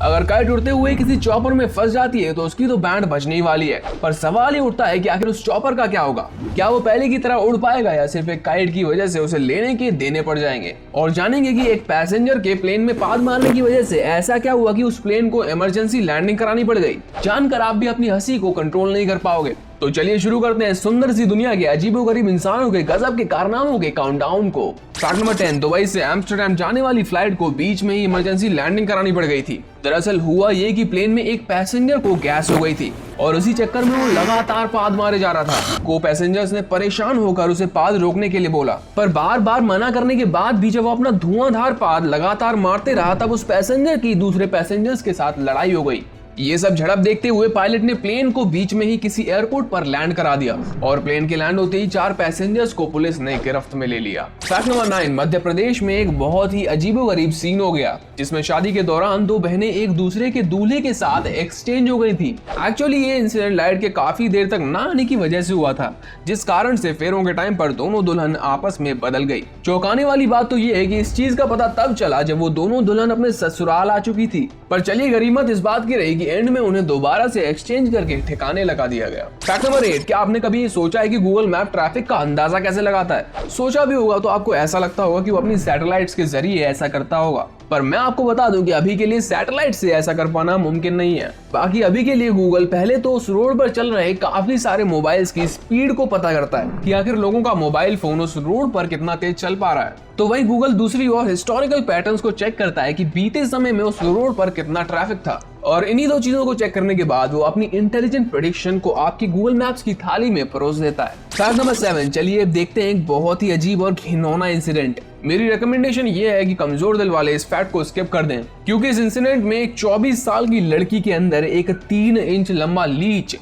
अगर काइट उड़ते हुए किसी चॉपर में फंस जाती है तो उसकी तो बैंड बजने ही वाली है। पर सवाल ये उठता है कि आखिर उस चॉपर का क्या होगा? क्या वो पहले की तरह उड़ पाएगा या सिर्फ एक काइट की वजह से उसे लेने के देने पड़ जाएंगे? और जानेंगे कि एक पैसेंजर के प्लेन में पाद मारने की वजह से ऐसा क्या हुआ कि उस प्लेन को इमरजेंसी लैंडिंग करानी पड़ गई। जानकर आप भी अपनी हंसी को कंट्रोल नहीं कर पाओगे। तो चलिए शुरू करते हैं सुंदर सी दुनिया के अजीबोगरीब इंसानों के गजब के कारनामों के काउंटडाउन को। फैक्ट नंबर 10, दुबई से एम्स्टर्डम जाने वाली फ्लाइट को बीच में ही इमरजेंसी लैंडिंग करानी पड़ गई थी। दरअसल हुआ ये कि प्लेन में एक पैसेंजर को गैस हो गई थी और उसी चक्कर में वो लगातार पाद मारे जा रहा था। को पैसेंजर्स ने परेशान होकर उसे पाद रोकने के लिए बोला, पर बार बार मना करने के बाद भी जब वो अपना धुआंधार पाद लगातार मारते रहा तब उस पैसेंजर की दूसरे पैसेंजर्स के साथ लड़ाई हो गई। ये सब झड़प देखते हुए पायलट ने प्लेन को बीच में ही किसी एयरपोर्ट पर लैंड करा दिया और प्लेन के लैंड होते ही 4 पैसेंजर्स को पुलिस ने गिरफ्त में ले लिया। फैक्ट नंबर 9, मध्य प्रदेश में एक बहुत ही अजीबोगरीब सीन हो गया जिसमें शादी के दौरान 2 बहनें एक दूसरे के दूल्हे के साथ एक्सचेंज हो गई थी। एक्चुअली ये इंसिडेंट लाइट के काफी देर तक ना आने की वजह से हुआ था, जिस कारण से फेरों के टाइम पर दोनों दुल्हन आपस में बदल गई। चौंकाने वाली बात तो ये है कि इस चीज का पता तब चला जब वो दोनों दुल्हन अपने ससुराल आ चुकी थी। पर चलिए गरीमत इस बात की रही कि एंड में उन्हें दोबारा से एक्सचेंज करके ठिकाने लगा दिया गया। फैक्ट नंबर 8, क्या आपने कभी ये सोचा है कि गूगल मैप ट्रैफिक का अंदाजा कैसे लगाता है? सोचा भी होगा तो आपको ऐसा लगता होगा कि वो अपनी सैटेलाइट्स के जरिए ऐसा करता होगा। पर मैं आपको बता दूं कि अभी के लिए सैटेलाइट से ऐसा कर पाना मुमकिन नहीं है। बाकी अभी के लिए गूगल पहले तो उस रोड पर चल रहे काफी सारे मोबाइल्स की स्पीड को पता करता है कि आखिर लोगों का मोबाइल फोन उस रोड पर कितना तेज चल पा रहा है। तो वही गूगल दूसरी ओर हिस्टोरिकल पैटर्न्स को चेक करता है कि बीते समय में उस रोड पर कितना ट्रैफिक था, और इन्हीं 2 चीजों को चेक करने के बाद वो अपनी इंटेलिजेंट प्रेडिक्शन को आपकी गूगल मैप्स की थाली में परोस देता है। फैक्ट नंबर 7, चलिए देखते हैं एक बहुत ही अजीब और घिनौना इंसिडेंट। मेरी रिकमेंडेशन ये है कि कमजोर दिल वाले इस फैक्ट को स्किप कर दें, क्योंकि इस इंसिडेंट में एक 24 साल की लड़की के अंदर एक 3 इंच लंबा लीच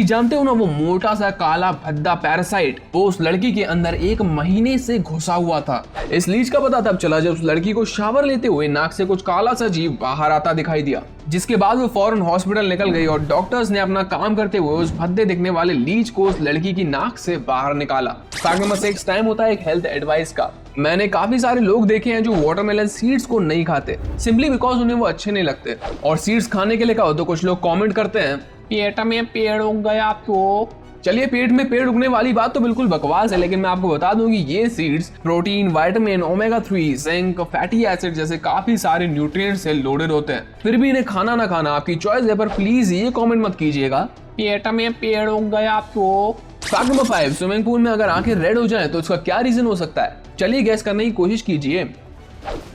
जानते हो ना, वो मोटा सा काला भद्दा पैरासाइट, वो उस लड़की के अंदर 1 महीने से घुसा हुआ था। इस लीच का पता तब चला जब उस लड़की को शावर लेते हुए नाक से कुछ काला सा जीव बाहर आता दिखाई दिया, जिसके बाद वो फौरन हॉस्पिटल निकल गई और डॉक्टर्स ने अपना काम करते हुए उस भद्दे दिखने वाले लीच को उस लड़की की नाक से बाहर निकाला। फैक्ट नंबर 6, टाइम होता है एक हेल्थ एडवाइस का। मैंने काफी सारे लोग देखे हैं जो वाटरमेलन सीड्स को नहीं खाते, सिंपली बिकॉज उन्हें वो अच्छे नहीं लगते। और सीड्स खाने के लिए कहो तो कुछ लोग कमेंट करते हैं पेट में पेड़ उग गया तो। चलिए पेट में पेड़ उगने वाली बात तो बिल्कुल बकवास है, लेकिन मैं आपको बता दूं कि ये seeds protein, vitamin, omega 3, zinc, fatty acid जैसे काफी सारे न्यूट्रिएंट्स से लोडेड होते हैं। फिर भी इन्हें खाना ना खाना आपकी चॉइस है, पर प्लीज ये कमेंट मत कीजिएगा पेट में पेड़ उग गया तो। फैक्ट नंबर 5, स्विमिंग पूल में अगर आंखें रेड हो जाए तो इसका क्या रीजन हो सकता है? चलिए गैस करने की कोशिश कीजिए।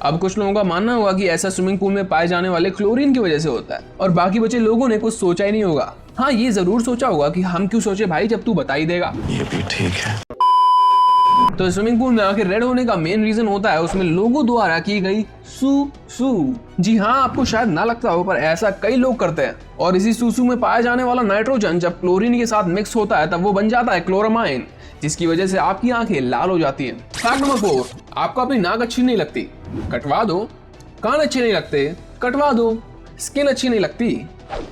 अब कुछ लोगों का मानना होगा कि ऐसा स्विमिंग पूल में पाए जाने वाले क्लोरीन की वजह से होता है, और बाकी बचे लोगों ने कुछ सोचा ही नहीं होगा। हाँ, ये जरूर सोचा होगा कि हम क्यों सोचे भाई जब तू बता ही देगा। ये भी ठीक है। तो स्विमिंग पूल में आखिर रेड होने का मेन रीजन होता है उसमें लोगों द्वारा की गई सू। जी हाँ, आपको शायद ना लगता हो पर ऐसा कई लोग करते हैं। और इसी सूसू में पाया जाने वाला नाइट्रोजन जब क्लोरीन के साथ मिक्स होता है तब वो बन जाता है क्लोरामाइन, जिसकी वजह से आपकी आंखें लाल हो जाती हैं। फैक्ट नंबर 4, आपको अपनी नाक अच्छी नहीं लगती, कटवा दो। कान अच्छे नहीं लगते, कटवा दो। स्किन अच्छी नहीं लगती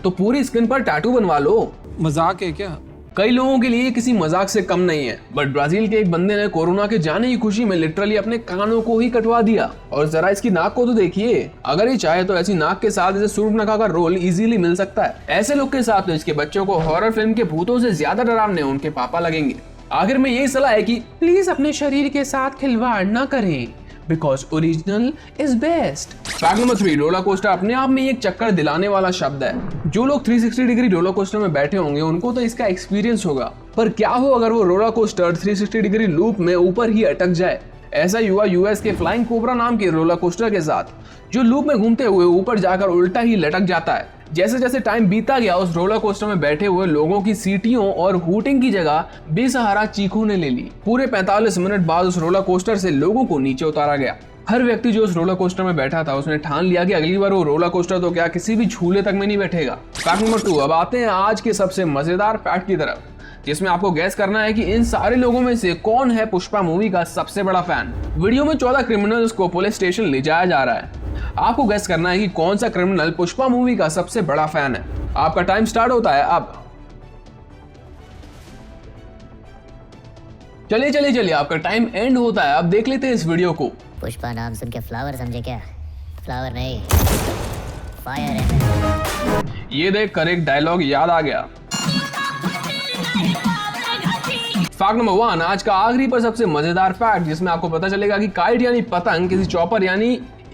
तो पूरी स्किन पर टैटू बनवा लो। मजाक है क्या? कई लोगों के लिए किसी मजाक से कम नहीं है, बट ब्राजील के एक बंदे ने कोरोना के जाने की खुशी में लिटरली अपने कानों को ही कटवा दिया। और जरा इसकी नाक को तो देखिए, अगर ये चाहे तो ऐसी नाक के साथ इसे सूर्पनखा का रोल इजीली मिल सकता है। ऐसे लोग के साथ तो इसके बच्चों को हॉरर फिल्म के भूतों से ज्यादा डरावने उनके पापा लगेंगे। आखिर में यही सलाह है कि प्लीज अपने शरीर के साथ खिलवाड़ ना करें, because original is best. Fact number 3, roller coaster अपने आप में एक चक्कर दिलाने वाला शब्द है। जो लोग 360 डिग्री रोलर कोस्टर में बैठे होंगे उनको तो इसका एक्सपीरियंस होगा, पर क्या हो अगर वो रोलर कोस्टर 360 डिग्री लूप में ऊपर ही अटक जाए? ऐसा हुआ यूएस के फ्लाइंग कोबरा नाम के रोलर कोस्टर के साथ, जो लूप में घूमते हुए ऊपर जाकर उल्टा ही लटक जाता है। जैसे जैसे टाइम बीता गया उस रोलर कोस्टर में बैठे हुए लोगों की सीटियों और हूटिंग की जगह बेसहारा चीखों ने ले ली। पूरे 45 मिनट बाद उस रोलर कोस्टर से लोगों को नीचे उतारा गया। हर व्यक्ति जो उस रोलर कोस्टर में बैठा था उसने ठान लिया कि अगली बार वो रोलर कोस्टर तो क्या किसी भी झूले तक में नहीं बैठेगा। फैक्ट नंबर 2, अब आते हैं आज के सबसे मजेदार फैक्ट की तरफ, जिसमें आपको गैस करना है कि इन सारे लोगों में से कौन है पुष्पा मूवी का सबसे बड़ा फैन। वीडियो में 14 क्रिमिनल्स को पुलिस स्टेशन ले जाया जा रहा है। आपको गैस करना है कि कौन सा क्रिमिनल पुष्पा मूवी का सबसे बड़ा फैन है। आपका टाइम स्टार्ट होता है अब। चलिए आपका टाइम एंड होता है। अब देख लेते हैं इस वीडियो को। पुष्पा नाम सुन के फ्लावर समझे क्या? फ्लावर नहीं, फायर है। ये देख कर एक डायलॉग याद आ गया। फैक्ट नंबर 1, आज का आखिरी पर सबसे मजेदार फैक्ट, जिसमें आपको पता चलेगा कि काइट यानी पतंग किसी चॉपर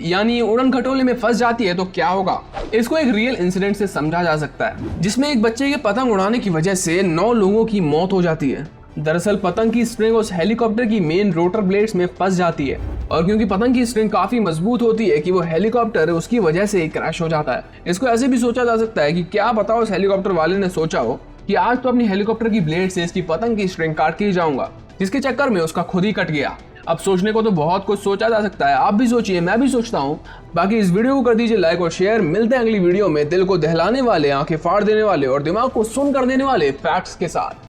यानी उड़न खटोले में फंस जाती है तो क्या होगा। इसको एक रियल इंसिडेंट से समझा जा सकता है, जिसमें एक बच्चे के पतंग उड़ाने की वजह से 9 लोगों की मौत हो जाती है। दरअसल पतंग की स्ट्रिंग उस हेलीकॉप्टर की मेन रोटर ब्लेड्स में फंस जाती है, और क्योंकि पतंग की स्ट्रिंग काफी मजबूत होती है कि वो हेलीकॉप्टर उसकी वजह से क्रैश हो जाता है। इसको ऐसे भी सोचा जा सकता है कि क्या पता उस हेलीकॉप्टर वाले ने सोचा हो कि आज तो अपनी हेलीकॉप्टर की ब्लेड से इसकी पतंग की स्ट्रिंग काट के ही जाऊंगा, जिसके चक्कर में उसका खुद ही कट गया। अब सोचने को तो बहुत कुछ सोचा जा सकता है, आप भी सोचिए, मैं भी सोचता हूँ। बाकी इस वीडियो को कर दीजिए लाइक और शेयर। मिलते हैं अगली वीडियो में दिल को दहलाने वाले, आंखें फाड़ देने वाले और दिमाग को सुन कर देने वाले फैक्ट्स के साथ।